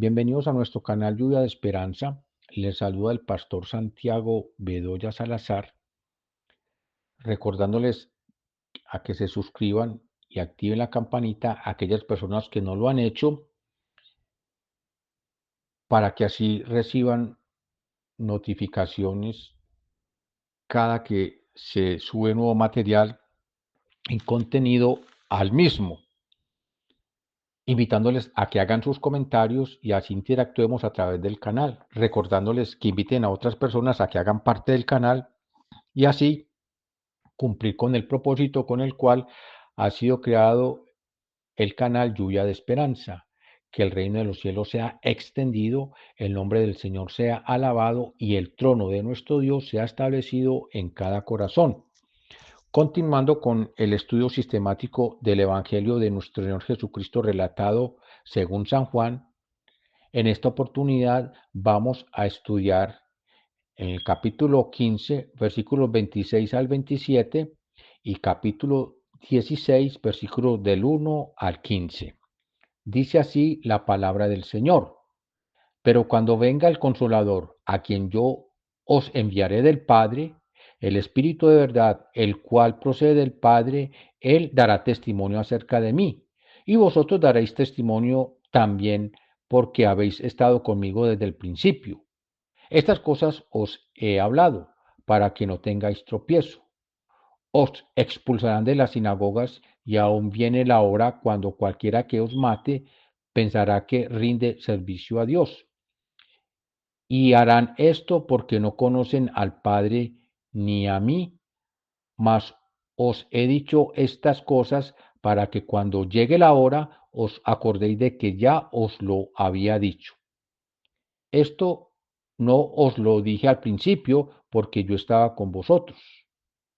Bienvenidos a nuestro canal Lluvia de Esperanza. Les saluda el pastor Santiago Bedoya Salazar, recordándoles a que se suscriban y activen la campanita a aquellas personas que no lo han hecho, para que así reciban notificaciones cada que se sube nuevo material y contenido al mismo, invitándoles a que hagan sus comentarios y así interactuemos a través del canal, recordándoles que inviten a otras personas a que hagan parte del canal y así cumplir con el propósito con el cual ha sido creado el canal Lluvia de Esperanza, que el reino de los cielos sea extendido, el nombre del Señor sea alabado y el trono de nuestro Dios sea establecido en cada corazón. Continuando con el estudio sistemático del Evangelio de nuestro Señor Jesucristo relatado según San Juan, en esta oportunidad vamos a estudiar en el capítulo 15, versículos 26 al 27 y capítulo 16, versículos del 1 al 15. Dice así la palabra del Señor. Pero cuando venga el Consolador, a quien yo os enviaré del Padre, el Espíritu de verdad, el cual procede del Padre, Él dará testimonio acerca de mí. Y vosotros daréis testimonio también porque habéis estado conmigo desde el principio. Estas cosas os he hablado para que no tengáis tropiezo. Os expulsarán de las sinagogas y aún viene la hora cuando cualquiera que os mate pensará que rinde servicio a Dios. Y harán esto porque no conocen al Padre ni a mí, mas os he dicho estas cosas para que cuando llegue la hora os acordéis de que ya os lo había dicho. Esto no os lo dije al principio porque yo estaba con vosotros.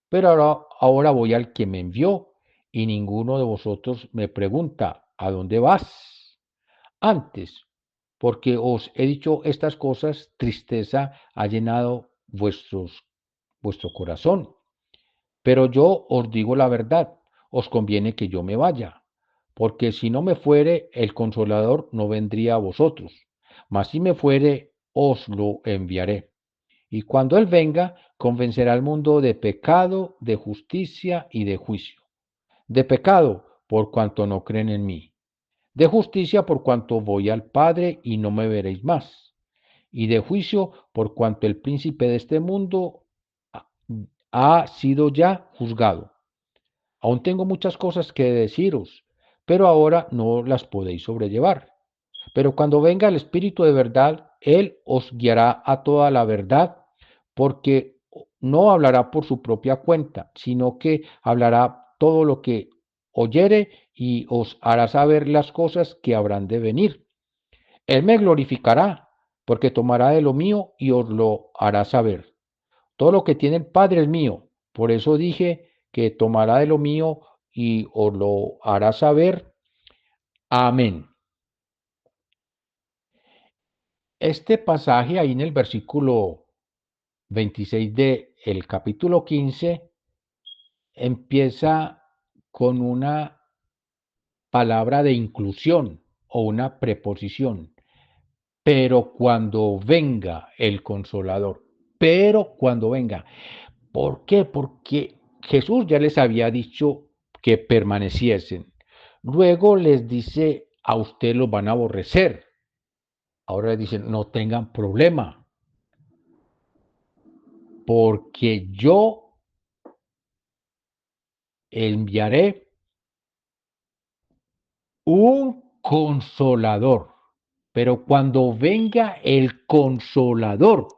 Pero ahora voy al que me envió y ninguno de vosotros me pregunta, ¿a dónde vas? Antes, porque os he dicho estas cosas, tristeza ha llenado vuestro corazón. Pero yo os digo la verdad, os conviene que yo me vaya, porque si no me fuere, el Consolador no vendría a vosotros, mas si me fuere, os lo enviaré. Y cuando Él venga, convencerá al mundo de pecado, de justicia y de juicio. De pecado, por cuanto no creen en mí. De justicia, por cuanto voy al Padre y no me veréis más. Y de juicio, por cuanto el príncipe de este mundo ha sido ya juzgado. Aún tengo muchas cosas que deciros, pero ahora no las podéis sobrellevar. Pero cuando venga el Espíritu de verdad, Él os guiará a toda la verdad, porque no hablará por su propia cuenta, sino que hablará todo lo que oyere y os hará saber las cosas que habrán de venir. Él me glorificará, porque tomará de lo mío y os lo hará saber. Todo lo que tiene el Padre es mío. Por eso dije que tomará de lo mío y os lo hará saber. Amén. Este pasaje ahí en el versículo 26 del capítulo 15 empieza con una palabra de inclusión o una preposición. Pero cuando venga el Consolador, pero cuando venga. ¿Por qué? Porque Jesús ya les había dicho que permaneciesen. Luego les dice, a usted los van a aborrecer. Ahora les dicen, no tengan problema, porque yo enviaré un consolador. Pero cuando venga el consolador,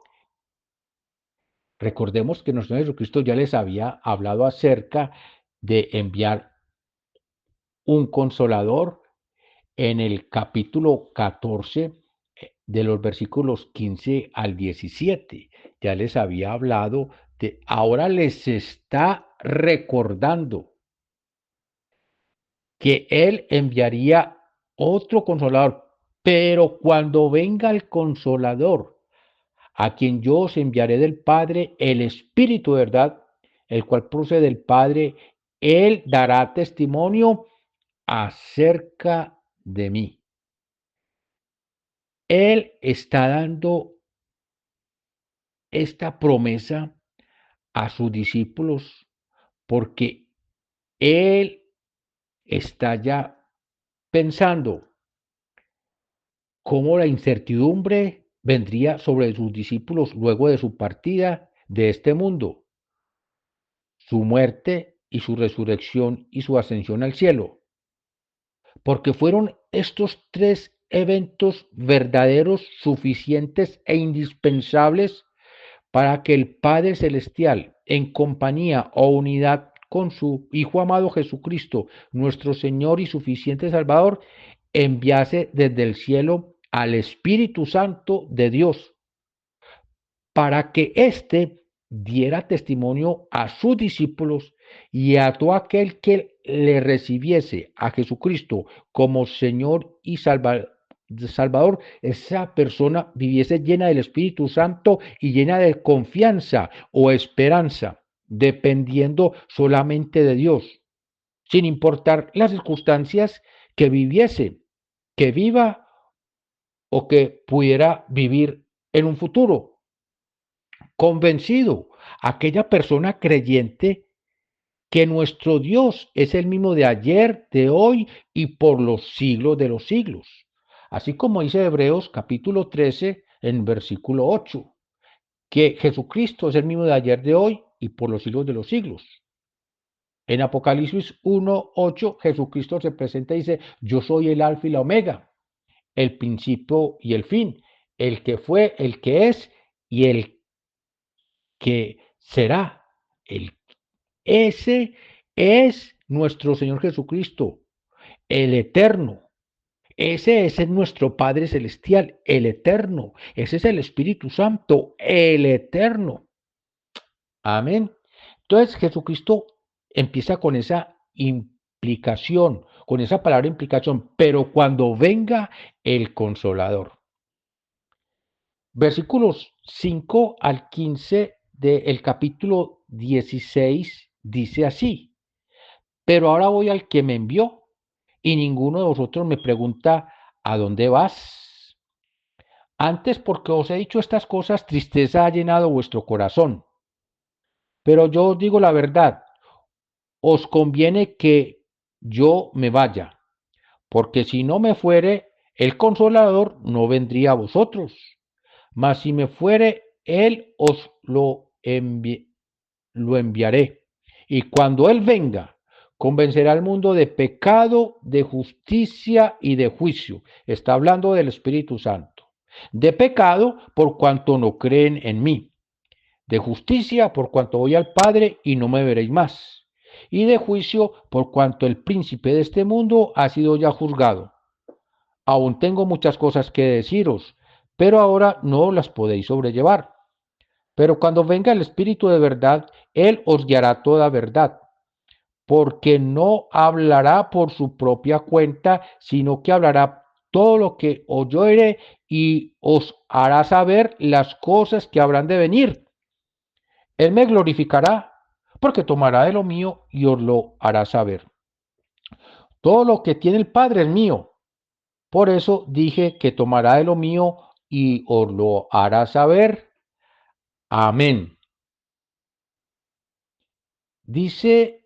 recordemos que nuestro Jesucristo ya les había hablado acerca de enviar un consolador en el capítulo 14 de los versículos 15 al 17. Ya les había hablado de, ahora les está recordando que Él enviaría otro consolador, pero cuando venga el consolador, a quien yo os enviaré del Padre, el Espíritu de verdad, el cual procede del Padre, Él dará testimonio acerca de mí. Él está dando esta promesa a sus discípulos porque Él está ya pensando cómo la incertidumbre vendría sobre sus discípulos luego de su partida de este mundo, su muerte y su resurrección y su ascensión al cielo, porque fueron estos tres eventos verdaderos, suficientes e indispensables para que el Padre Celestial, en compañía o unidad con su Hijo amado Jesucristo, nuestro Señor y suficiente Salvador, enviase desde el cielo al Espíritu Santo de Dios, para que éste diera testimonio a sus discípulos y a todo aquel que le recibiese a Jesucristo como Señor y Salvador, esa persona viviese llena del Espíritu Santo y llena de confianza o esperanza, dependiendo solamente de Dios, sin importar las circunstancias que viviese, que viva o que pudiera vivir en un futuro. Convencido, aquella persona creyente que nuestro Dios es el mismo de ayer, de hoy y por los siglos de los siglos. Así como dice Hebreos capítulo 13 en versículo 8, que Jesucristo es el mismo de ayer, de hoy y por los siglos de los siglos. En Apocalipsis 1:8, Jesucristo se presenta y dice, yo soy el alfa y la omega, el principio y el fin, el que fue, el que es y el que será. Ese es nuestro Señor Jesucristo, el eterno. Ese es nuestro Padre Celestial, el eterno. Ese es el Espíritu Santo, el eterno. Amén. Entonces Jesucristo empieza con esa implicación, con esa palabra implicación, pero cuando venga el Consolador. Versículos 5 al 15 del capítulo 16 dice así, pero ahora voy al que me envió y ninguno de vosotros me pregunta, ¿a dónde vas? Antes porque os he dicho estas cosas, tristeza ha llenado vuestro corazón. Pero yo os digo la verdad, os conviene que yo me vaya, porque si no me fuere, el Consolador no vendría a vosotros. Mas si me fuere, él os lo enviaré. Y cuando él venga, convencerá al mundo de pecado, de justicia y de juicio. Está hablando del Espíritu Santo. De pecado por cuanto no creen en mí. De justicia por cuanto voy al Padre y no me veréis más. Y de juicio por cuanto el príncipe de este mundo ha sido ya juzgado. Aún tengo muchas cosas que deciros, pero ahora no las podéis sobrellevar. Pero cuando venga el Espíritu de verdad, Él os guiará toda verdad, porque no hablará por su propia cuenta, sino que hablará todo lo que oyere y os hará saber las cosas que habrán de venir. Él me glorificará, porque tomará de lo mío y os lo hará saber. Todo lo que tiene el Padre es mío. Por eso dije que tomará de lo mío y os lo hará saber. Amén. Dice,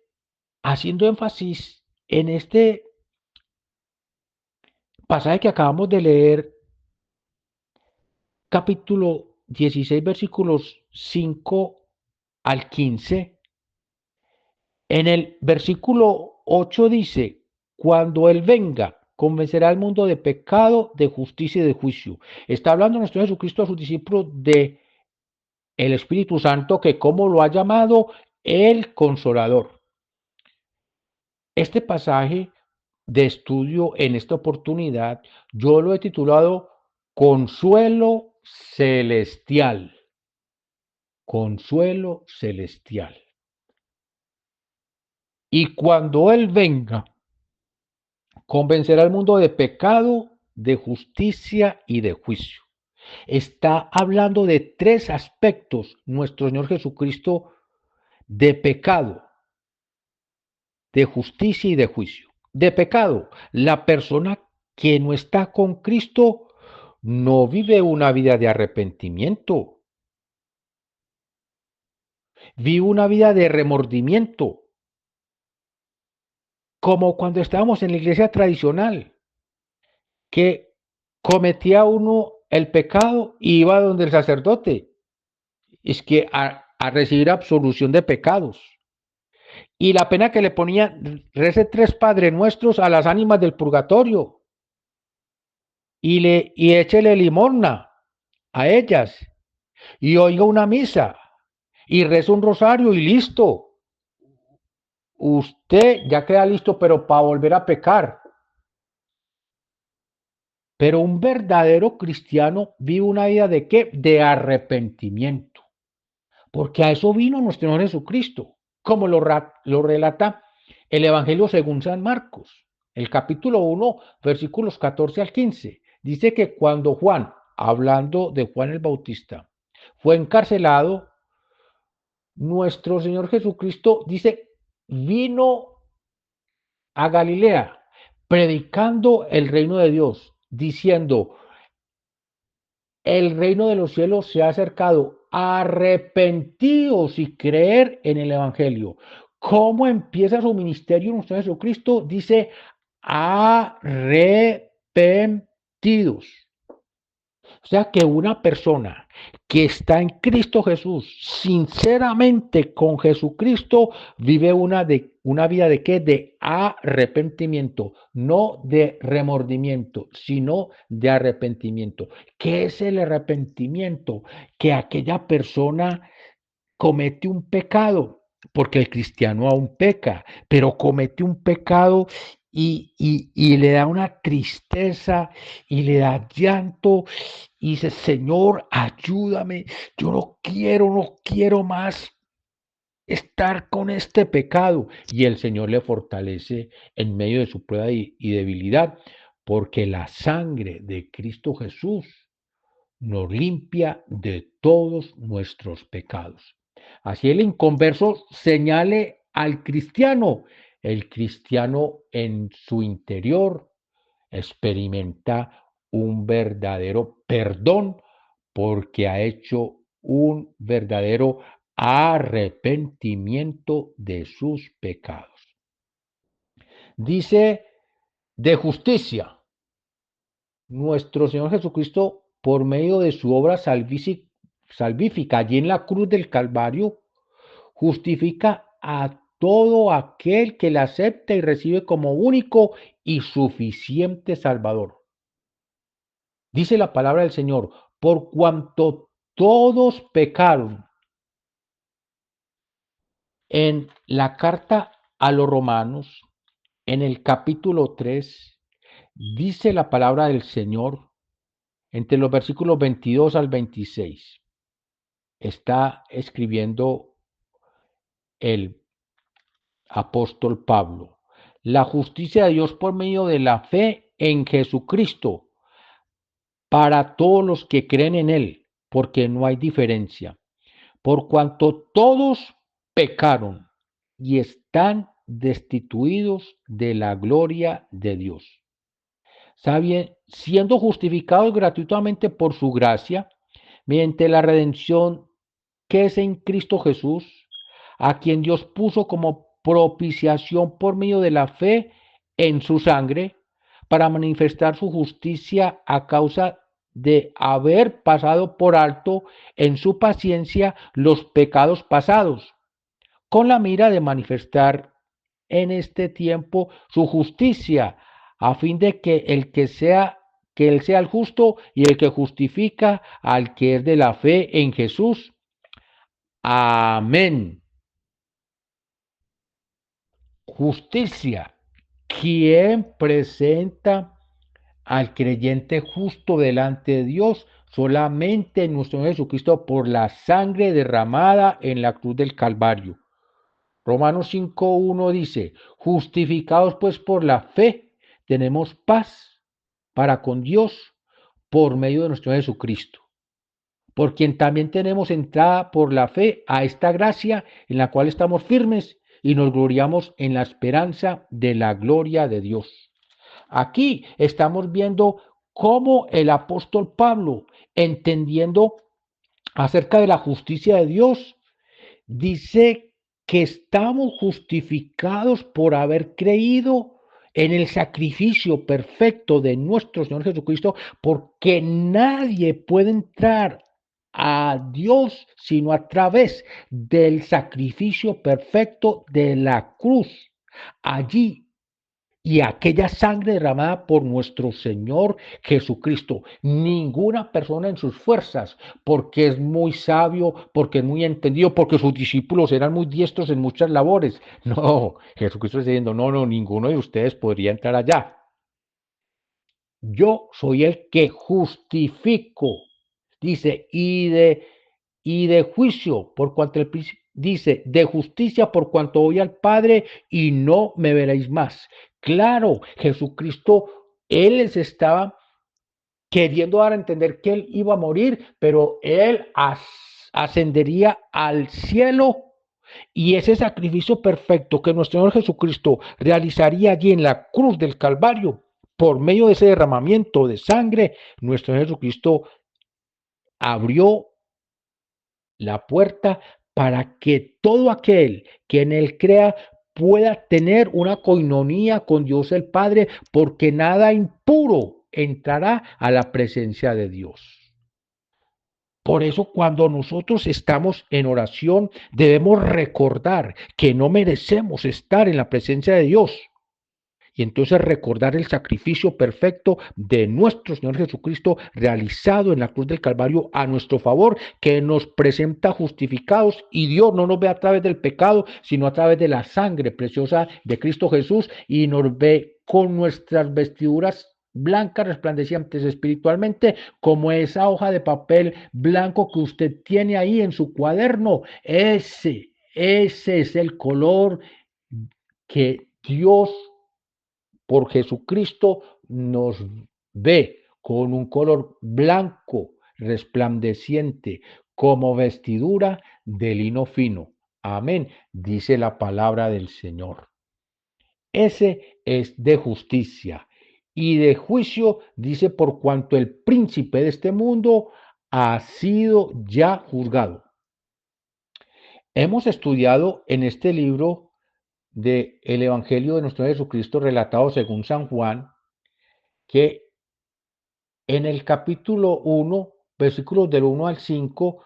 haciendo énfasis en este pasaje que acabamos de leer, capítulo 16, versículos 5 al 15. En el versículo 8 dice, cuando Él venga, convencerá al mundo de pecado, de justicia y de juicio. Está hablando nuestro Jesucristo a sus discípulos de el Espíritu Santo, que como lo ha llamado el Consolador. Este pasaje de estudio en esta oportunidad, yo lo he titulado Consuelo Celestial. Consuelo Celestial. Y cuando Él venga, convencerá al mundo de pecado, de justicia y de juicio. Está hablando de tres aspectos, nuestro Señor Jesucristo, de pecado, de justicia y de juicio. De pecado, la persona que no está con Cristo no vive una vida de arrepentimiento, vive una vida de remordimiento, como cuando estábamos en la iglesia tradicional, que cometía uno el pecado y iba donde el sacerdote, es que a recibir absolución de pecados. Y la pena que le ponía, rece 3 Padre Nuestros a las ánimas del purgatorio y échele limosna a ellas y oiga una misa y reza un rosario y listo. Usted ya queda listo, pero para volver a pecar. Pero un verdadero cristiano vive una vida de ¿qué? De arrepentimiento. Porque a eso vino nuestro Señor Jesucristo, como lo relata el Evangelio según San Marcos, el capítulo 1, versículos 14 al 15. Dice que cuando Juan, hablando de Juan el Bautista, fue encarcelado, nuestro Señor Jesucristo dice, vino a Galilea predicando el reino de Dios, diciendo, el reino de los cielos se ha acercado, arrepentíos y creer en el Evangelio. ¿Cómo empieza su ministerio nuestro Jesucristo? Dice, arrepentidos. O sea que una persona que está en Cristo Jesús, sinceramente con Jesucristo, vive una vida de ¿qué? De arrepentimiento, no de remordimiento, sino de arrepentimiento. ¿Qué es el arrepentimiento? Que aquella persona comete un pecado, porque el cristiano aún peca, pero comete un pecado y le da una tristeza y le da llanto y dice, Señor, ayúdame, yo no quiero más estar con este pecado. Y el Señor le fortalece en medio de su prueba y debilidad, porque la sangre de Cristo Jesús nos limpia de todos nuestros pecados. Así el inconverso señale al cristiano. El cristiano en su interior experimenta un verdadero perdón porque ha hecho un verdadero arrepentimiento de sus pecados. Dice de justicia, nuestro Señor Jesucristo, por medio de su obra salvífica allí en la cruz del Calvario, justifica a todo aquel que le acepta y recibe como único y suficiente Salvador. Dice la palabra del Señor, por cuanto todos pecaron. En la carta a los Romanos, en el capítulo 3, dice la palabra del Señor, entre los versículos 22 al 26, está escribiendo el apóstol Pablo. La justicia de Dios por medio de la fe en Jesucristo para todos los que creen en Él, porque no hay diferencia. Por cuanto todos pecaron y están destituidos de la gloria de Dios. Siendo justificados gratuitamente por su gracia, mediante la redención que es en Cristo Jesús, a quien Dios puso como propiciación por medio de la fe en su sangre, para manifestar su justicia a causa de haber pasado por alto en su paciencia los pecados pasados, con la mira de manifestar en este tiempo su justicia, a fin de que él sea el justo y el que justifica al que es de la fe en Jesús. Amén. Justicia. ¿Quién presenta al creyente justo delante de Dios? Solamente nuestro Señor Jesucristo por la sangre derramada en la cruz del Calvario. Romanos 5.1 dice, justificados pues por la fe, tenemos paz para con Dios por medio de nuestro Jesucristo, por quien también tenemos entrada por la fe a esta gracia en la cual estamos firmes y nos gloriamos en la esperanza de la gloria de Dios. Aquí estamos viendo cómo el apóstol Pablo, entendiendo acerca de la justicia de Dios, dice que estamos justificados por haber creído en el sacrificio perfecto de nuestro Señor Jesucristo, porque nadie puede entrar a Dios sino a través del sacrificio perfecto de la cruz. Allí y aquella sangre derramada por nuestro Señor Jesucristo. Ninguna persona en sus fuerzas, porque es muy sabio, porque es muy entendido, porque sus discípulos eran muy diestros en muchas labores. No, Jesucristo está diciendo, no, no, ninguno de ustedes podría entrar allá. Yo soy el que justifico, dice, y de juicio, por cuanto dice, de justicia por cuanto voy al Padre y no me veréis más. Claro, Jesucristo, Él les estaba queriendo dar a entender que Él iba a morir, pero Él ascendería al cielo y ese sacrificio perfecto que nuestro Señor Jesucristo realizaría allí en la cruz del Calvario, por medio de ese derramamiento de sangre, nuestro Señor Jesucristo abrió la puerta para que todo aquel que en él crea pueda tener una coinonía con Dios el Padre, porque nada impuro entrará a la presencia de Dios. Por eso cuando nosotros estamos en oración debemos recordar que no merecemos estar en la presencia de Dios, y entonces recordar el sacrificio perfecto de nuestro Señor Jesucristo realizado en la cruz del Calvario a nuestro favor, que nos presenta justificados, y Dios no nos ve a través del pecado, sino a través de la sangre preciosa de Cristo Jesús, y nos ve con nuestras vestiduras blancas, resplandecientes espiritualmente, como esa hoja de papel blanco que usted tiene ahí en su cuaderno. Ese es el color que Dios por Jesucristo nos ve con un color blanco, resplandeciente, como vestidura de lino fino. Amén, dice la palabra del Señor. Ese es de justicia y de juicio, dice, por cuanto el príncipe de este mundo ha sido ya juzgado. Hemos estudiado en este libro del Evangelio de nuestro Jesucristo relatado según San Juan, que en el capítulo 1, versículos del 1 al 5,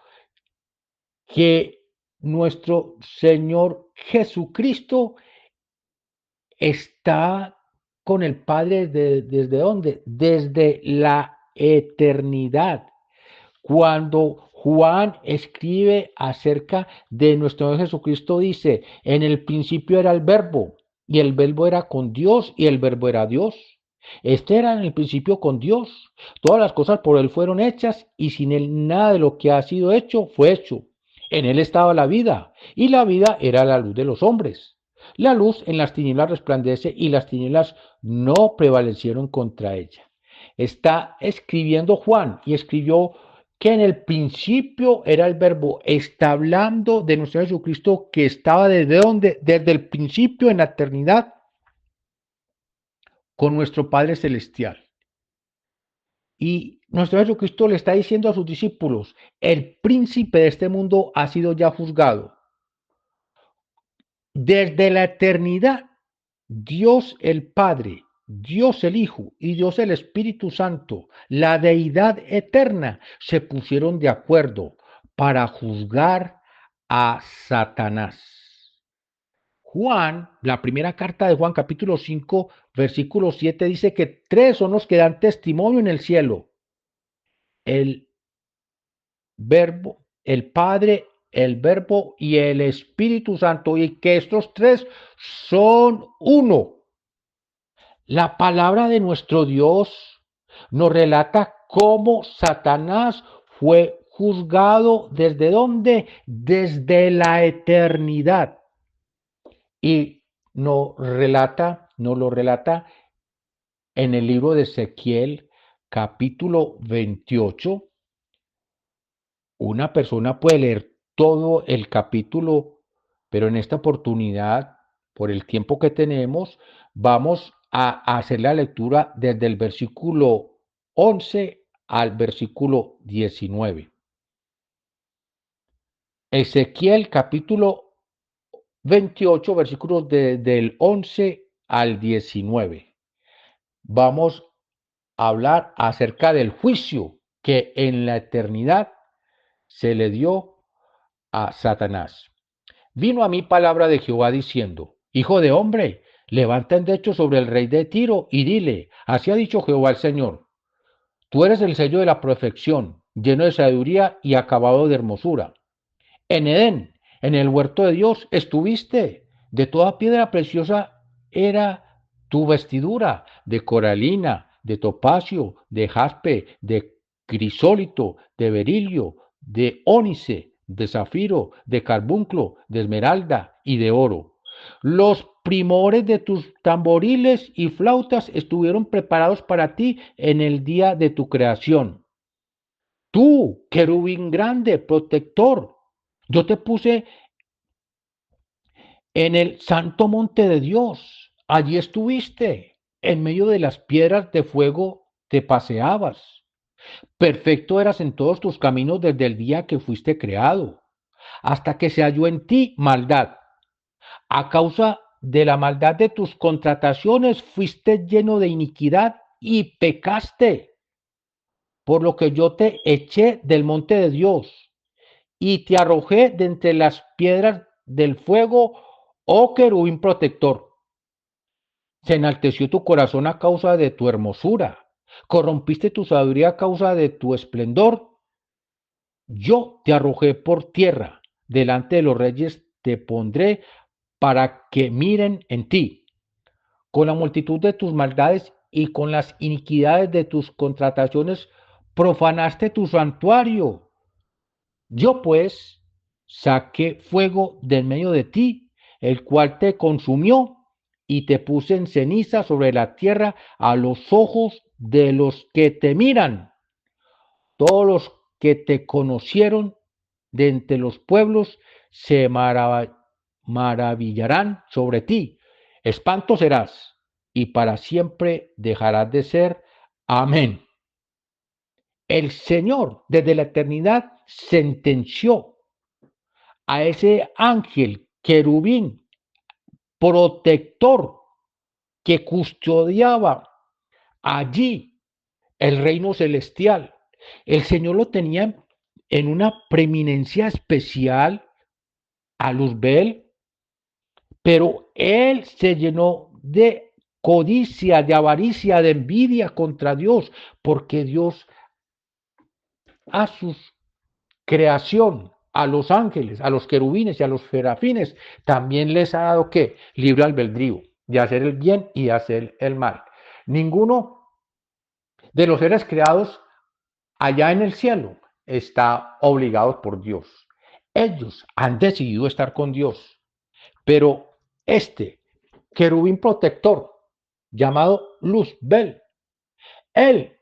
que nuestro Señor Jesucristo está con el Padre ¿desde dónde? Desde la eternidad. Cuando Juan escribe acerca de nuestro Señor Jesucristo, dice, en el principio era el verbo, y el verbo era con Dios, y el verbo era Dios. Este era en el principio con Dios. Todas las cosas por Él fueron hechas, y sin Él nada de lo que ha sido hecho fue hecho. En Él estaba la vida, y la vida era la luz de los hombres. La luz en las tinieblas resplandece, y las tinieblas no prevalecieron contra ella. Está escribiendo Juan, y escribió que en el principio era el verbo. Está hablando de nuestro Jesucristo, que estaba desde donde, desde el principio en la eternidad con nuestro Padre Celestial. Y nuestro Jesucristo le está diciendo a sus discípulos, el príncipe de este mundo ha sido ya juzgado. Desde la eternidad, Dios el Padre, Dios el Hijo y Dios el Espíritu Santo, la deidad eterna, se pusieron de acuerdo para juzgar a Satanás. Juan, la primera carta de Juan, capítulo 5, versículo 7, dice que tres son los que dan testimonio en el cielo: el Verbo, el Padre, el Verbo y el Espíritu Santo, y que estos tres son uno. La palabra de nuestro Dios nos relata cómo Satanás fue juzgado desde dónde, desde la eternidad. Y nos lo relata en el libro de Ezequiel, capítulo 28. Una persona puede leer todo el capítulo, pero en esta oportunidad, por el tiempo que tenemos, vamos a hacer la lectura desde el versículo 11 al versículo 19. Ezequiel capítulo 28, versículos del 11 al 19. Vamos a hablar acerca del juicio que en la eternidad se le dio a Satanás. Vino a mí palabra de Jehová diciendo: Hijo de hombre, levanta de hecho sobre el rey de Tiro y dile: así ha dicho Jehová el Señor, tú eres el sello de la perfección, lleno de sabiduría y acabado de hermosura. En Edén, en el huerto de Dios, estuviste. De toda piedra preciosa era tu vestidura, de coralina, de topacio, de jaspe, de crisólito, de berilio, de ónice, de zafiro, de carbunclo, de esmeralda y de oro. Los primores de tus tamboriles y flautas estuvieron preparados para ti en el día de tu creación. Tú, querubín grande, protector, yo te puse en el santo monte de Dios. Allí estuviste. En medio de las piedras de fuego te paseabas. Perfecto eras en todos tus caminos desde el día que fuiste creado, hasta que se halló en ti maldad. A causa de la maldad de tus contrataciones fuiste lleno de iniquidad y pecaste, por lo que yo te eché del monte de Dios y te arrojé de entre las piedras del fuego, oh querubín protector. Se enalteció tu corazón a causa de tu hermosura, corrompiste tu sabiduría a causa de tu esplendor. Yo te arrojé por tierra, delante de los reyes te pondré para que miren en ti. Con la multitud de tus maldades y con las iniquidades de tus contrataciones profanaste tu santuario. Yo pues saqué fuego del medio de ti, el cual te consumió, y te puse en ceniza sobre la tierra a los ojos de los que te miran. Todos los que te conocieron de entre los pueblos se maravillarán sobre ti. Espanto serás, y para siempre dejarás de ser. Amén. El Señor desde la eternidad sentenció a ese ángel querubín protector que custodiaba allí el reino celestial. El Señor lo tenía en una preeminencia especial a Luzbel, pero él se llenó de codicia, de avaricia, de envidia contra Dios, porque Dios a su creación, a los ángeles, a los querubines y a los serafines, también les ha dado ¿qué? Libre albedrío de hacer el bien y de hacer el mal. Ninguno de los seres creados allá en el cielo está obligado por Dios. Ellos han decidido estar con Dios, pero este querubín protector llamado Luzbel, él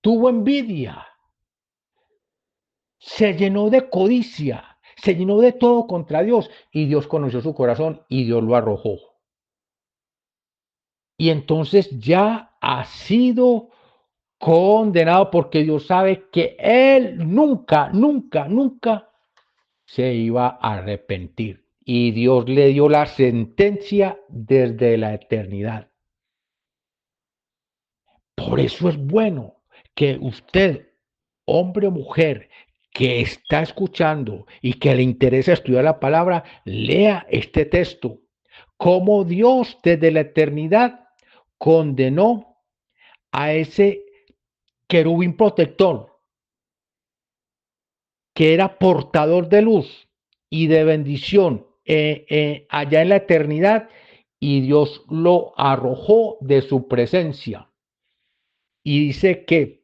tuvo envidia, se llenó de codicia, se llenó de todo contra Dios y Dios conoció su corazón y Dios lo arrojó. Y entonces ya ha sido condenado porque Dios sabe que él nunca, nunca, nunca se iba a arrepentir. Y Dios le dio la sentencia desde la eternidad. Por eso es bueno que usted, hombre o mujer, que está escuchando y que le interesa estudiar la palabra, lea este texto. Cómo Dios desde la eternidad condenó a ese querubín protector que era portador de luz y de bendición allá en la eternidad, y Dios lo arrojó de su presencia. Y dice que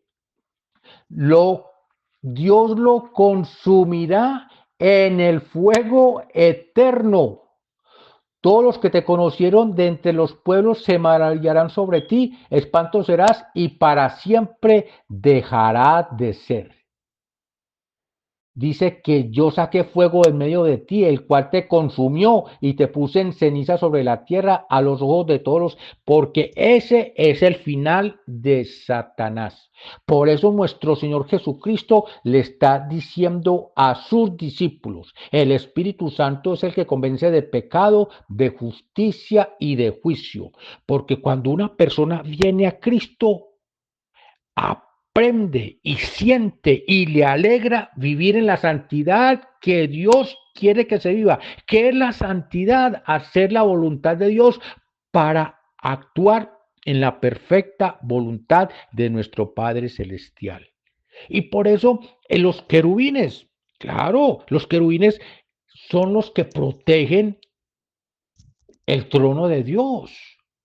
Dios lo consumirá en el fuego eterno. Todos los que te conocieron de entre los pueblos se maravillarán sobre ti, espanto serás y para siempre dejará de ser. dice que yo saqué fuego en medio de ti, el cual te consumió y te puse en ceniza sobre la tierra a los ojos de todos, porque ese es el final de Satanás. Por eso nuestro Señor Jesucristo le está diciendo a sus discípulos, el Espíritu Santo es el que convence de pecado, de justicia y de juicio, porque cuando una persona viene a Cristo, aprende y siente y le alegra vivir en la santidad que Dios quiere que se viva. ¿Qué es la santidad? Hacer la voluntad de Dios para actuar en la perfecta voluntad de nuestro Padre Celestial. Y por eso en los querubines, claro, los querubines son los que protegen el trono de Dios.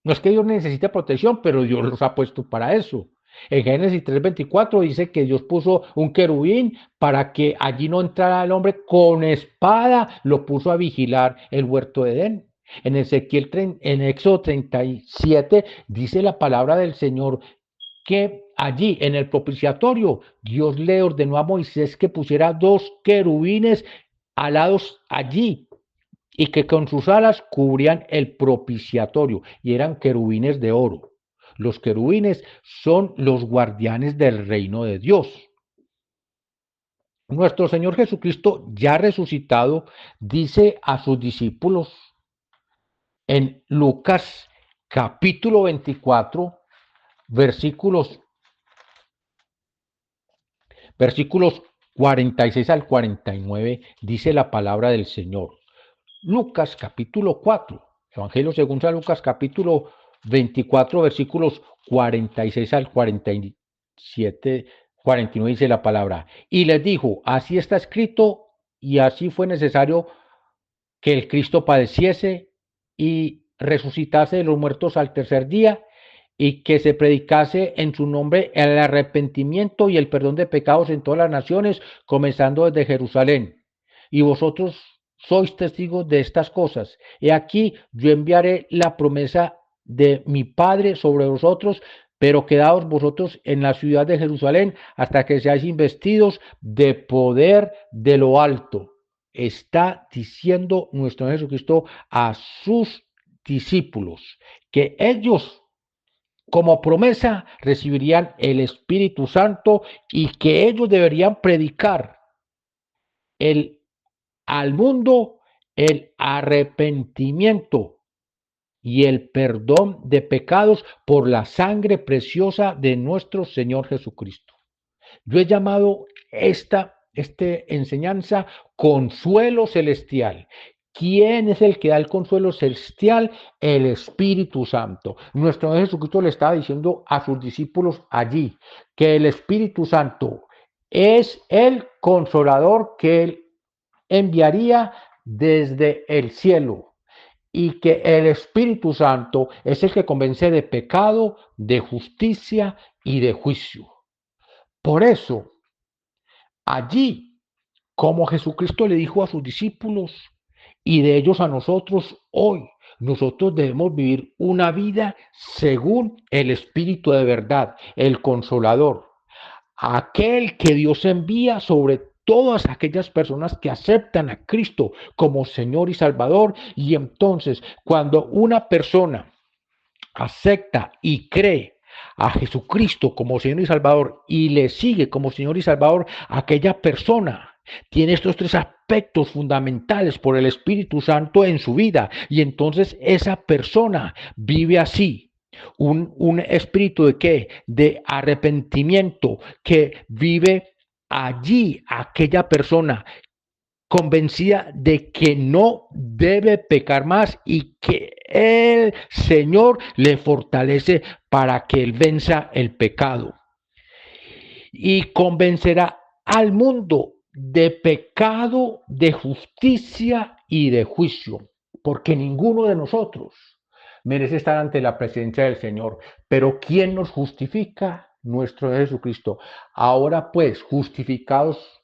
No es que Dios necesite protección, pero Dios los ha puesto para eso. En Génesis 3:24 dice que Dios puso un querubín para que allí no entrara el hombre con espada, lo puso a vigilar el huerto de Edén. En Éxodo 37 dice la palabra del Señor que allí en el propiciatorio Dios le ordenó a Moisés que pusiera dos querubines alados allí y que con sus alas cubrían el propiciatorio y eran querubines de oro. Los querubines son los guardianes del reino de Dios. Nuestro Señor Jesucristo, ya resucitado, dice a sus discípulos en Lucas capítulo 24, versículos, versículos 46 al 49, dice la palabra del Señor. Lucas capítulo 4, Evangelio según San Lucas capítulo 24, versículos 46 al 47, 49 dice la palabra. Y les dijo, así está escrito y así fue necesario que el Cristo padeciese y resucitase de los muertos al tercer día y que se predicase en su nombre el arrepentimiento y el perdón de pecados en todas las naciones, comenzando desde Jerusalén. Y vosotros sois testigos de estas cosas. He aquí, yo enviaré la promesa de mi Padre sobre vosotros, pero quedaos vosotros en la ciudad de Jerusalén hasta que seáis investidos de poder de lo alto. Está diciendo nuestro Jesucristo a sus discípulos que ellos como promesa recibirían el Espíritu Santo y que ellos deberían predicar el, al mundo el arrepentimiento y el perdón de pecados por la sangre preciosa de nuestro Señor Jesucristo. Yo he llamado esta enseñanza consuelo celestial. ¿Quién es el que da el consuelo celestial? El Espíritu Santo. Nuestro Señor Jesucristo le estaba diciendo a sus discípulos allí que el Espíritu Santo es el consolador que él enviaría desde el cielo y que el Espíritu Santo es el que convence de pecado, de justicia y de juicio. Por eso, allí, como Jesucristo le dijo a sus discípulos y de ellos a nosotros hoy, nosotros debemos vivir una vida según el Espíritu de verdad, el Consolador, aquel que Dios envía sobre todas aquellas personas que aceptan a Cristo como Señor y Salvador. Y entonces, cuando una persona acepta y cree a Jesucristo como Señor y Salvador y le sigue como Señor y Salvador, aquella persona tiene estos tres aspectos fundamentales por el Espíritu Santo en su vida y entonces esa persona vive así. Un espíritu de qué? De arrepentimiento que vive allí aquella persona convencida de que no debe pecar más y que el Señor le fortalece para que él venza el pecado. Y convencerá al mundo de pecado, de justicia y de juicio, porque ninguno de nosotros merece estar ante la presencia del Señor. Pero ¿quién nos justifica? Nuestro Jesucristo. Ahora pues, justificados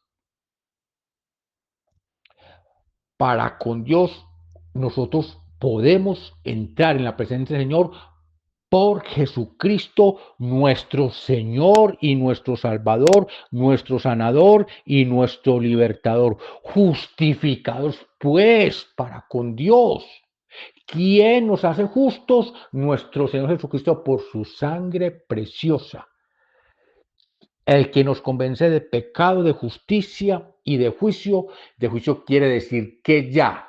para con Dios, nosotros podemos entrar en la presencia del Señor por Jesucristo, nuestro Señor y nuestro Salvador, nuestro sanador y nuestro libertador. Justificados pues para con Dios. ¿Quién nos hace justos? Nuestro Señor Jesucristo por su sangre preciosa. El que nos convence de pecado, de justicia y de juicio quiere decir que ya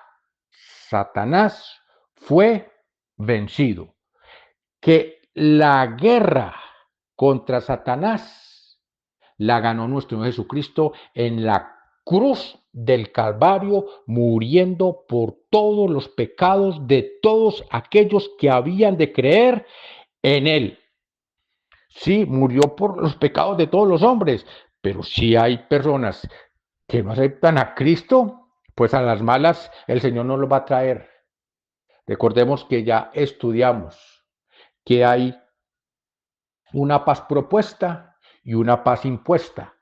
Satanás fue vencido, que la guerra contra Satanás la ganó nuestro Señor Jesucristo en la cruz del Calvario, muriendo por todos los pecados de todos aquellos que habían de creer en Él. Sí, murió por los pecados de todos los hombres, pero si hay personas que no aceptan a Cristo, pues a las malas el Señor no los va a traer. Recordemos que ya estudiamos que hay una paz propuesta y una paz impuesta.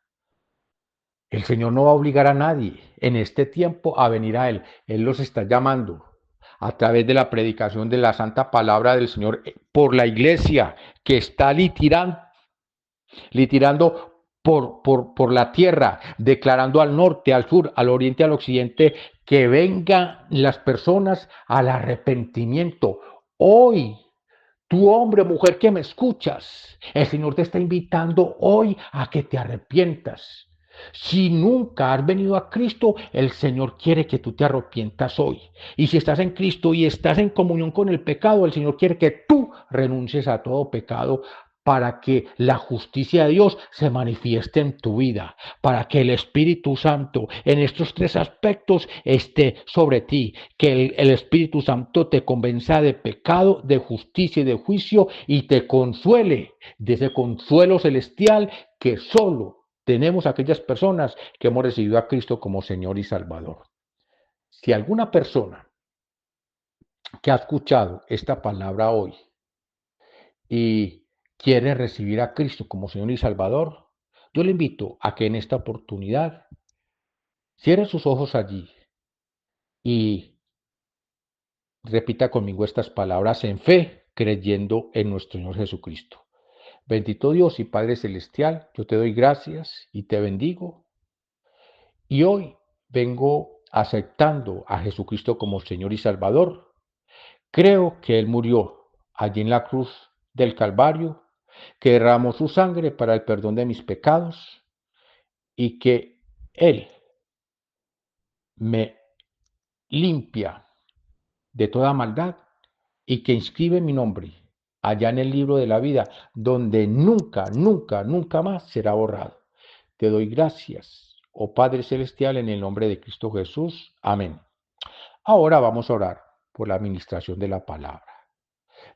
El Señor no va a obligar a nadie en este tiempo a venir a Él. Él los está llamando a través de la predicación de la santa palabra del Señor por la iglesia que está litirando por la tierra, declarando al norte, al sur, al oriente, al occidente, que vengan las personas al arrepentimiento. Hoy, tú hombre o mujer que me escuchas, el Señor te está invitando hoy a que te arrepientas. Si nunca has venido a Cristo, el Señor quiere que tú te arrepientas hoy. Y si estás en Cristo y estás en comunión con el pecado, el Señor quiere que tú renuncies a todo pecado para que la justicia de Dios se manifieste en tu vida, para que el Espíritu Santo en estos tres aspectos esté sobre ti, que el Espíritu Santo te convenza de pecado, de justicia y de juicio y te consuele de ese consuelo celestial que solo tenemos aquellas personas que hemos recibido a Cristo como Señor y Salvador. Si alguna persona que ha escuchado esta palabra hoy y quiere recibir a Cristo como Señor y Salvador, yo le invito a que en esta oportunidad cierre sus ojos allí y repita conmigo estas palabras en fe, creyendo en nuestro Señor Jesucristo. Bendito Dios y Padre Celestial, yo te doy gracias y te bendigo. Y hoy vengo aceptando a Jesucristo como Señor y Salvador. Creo que Él murió allí en la cruz del Calvario, que derramó su sangre para el perdón de mis pecados y que Él me limpia de toda maldad y que inscribe mi nombre allá en el libro de la vida, donde nunca, nunca, nunca más será borrado. Te doy gracias, oh Padre Celestial, en el nombre de Cristo Jesús. Amén. Ahora vamos a orar por la administración de la palabra.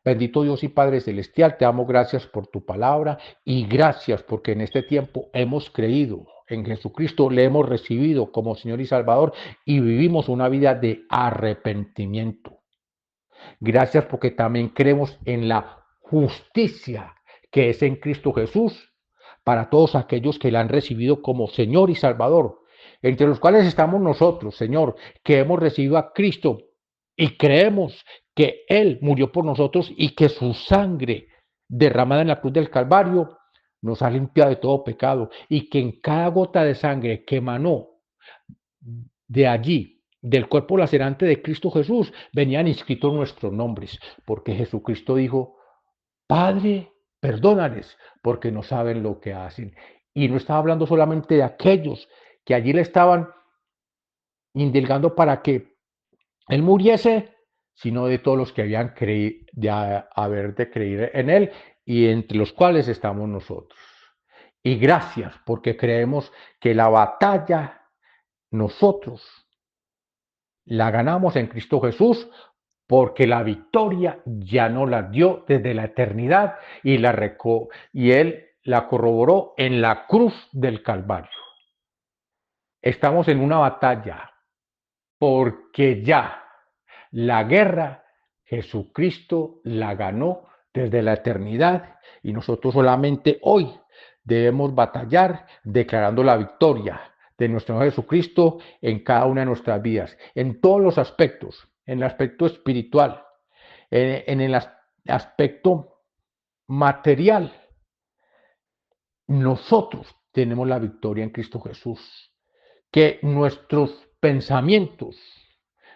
Bendito Dios y Padre Celestial, te damos gracias por tu palabra y gracias porque en este tiempo hemos creído en Jesucristo, le hemos recibido como Señor y Salvador y vivimos una vida de arrepentimiento. Gracias porque también creemos en la justicia que es en Cristo Jesús para todos aquellos que la han recibido como Señor y Salvador, entre los cuales estamos nosotros, Señor, que hemos recibido a Cristo y creemos que Él murió por nosotros y que su sangre derramada en la cruz del Calvario nos ha limpiado de todo pecado y que en cada gota de sangre que emanó de allí, del cuerpo lacerante de Cristo Jesús, venían inscritos nuestros nombres, porque Jesucristo dijo, Padre, perdónales, porque no saben lo que hacen. Y no estaba hablando solamente de aquellos que allí le estaban indilgando para que Él muriese, sino de todos los que habían creído, de haber de creer en Él, y entre los cuales estamos nosotros. Y gracias, porque creemos que la batalla nosotros la ganamos en Cristo Jesús, porque la victoria ya nos la dio desde la eternidad y Él la corroboró en la cruz del Calvario. Estamos en una batalla porque ya la guerra Jesucristo la ganó desde la eternidad y nosotros solamente hoy debemos batallar declarando la victoria de nuestro Señor Jesucristo en cada una de nuestras vidas, en todos los aspectos, en el aspecto espiritual, en el aspecto material, nosotros tenemos la victoria en Cristo Jesús. Que nuestros pensamientos,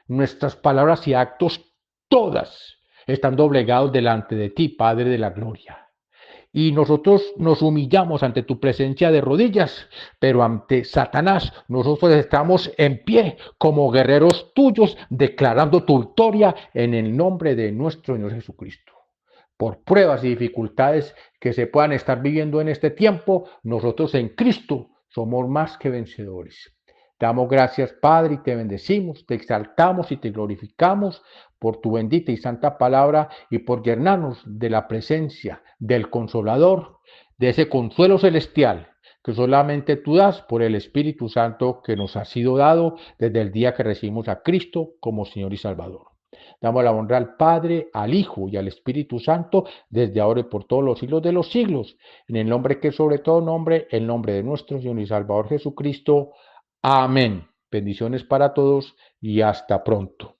nuestras palabras y actos, todas están doblegados delante de ti, Padre de la gloria. Y nosotros nos humillamos ante tu presencia de rodillas, pero ante Satanás nosotros estamos en pie como guerreros tuyos, declarando tu victoria en el nombre de nuestro Señor Jesucristo. Por pruebas y dificultades que se puedan estar viviendo en este tiempo, nosotros en Cristo somos más que vencedores. Te damos gracias, Padre, y te bendecimos, te exaltamos y te glorificamos por tu bendita y santa palabra y por llenarnos de la presencia del Consolador, de ese consuelo celestial que solamente tú das por el Espíritu Santo que nos ha sido dado desde el día que recibimos a Cristo como Señor y Salvador. Damos la honra al Padre, al Hijo y al Espíritu Santo, desde ahora y por todos los siglos de los siglos, en el nombre que es sobre todo nombre, el nombre de nuestro Señor y Salvador Jesucristo. Amén. Bendiciones para todos y hasta pronto.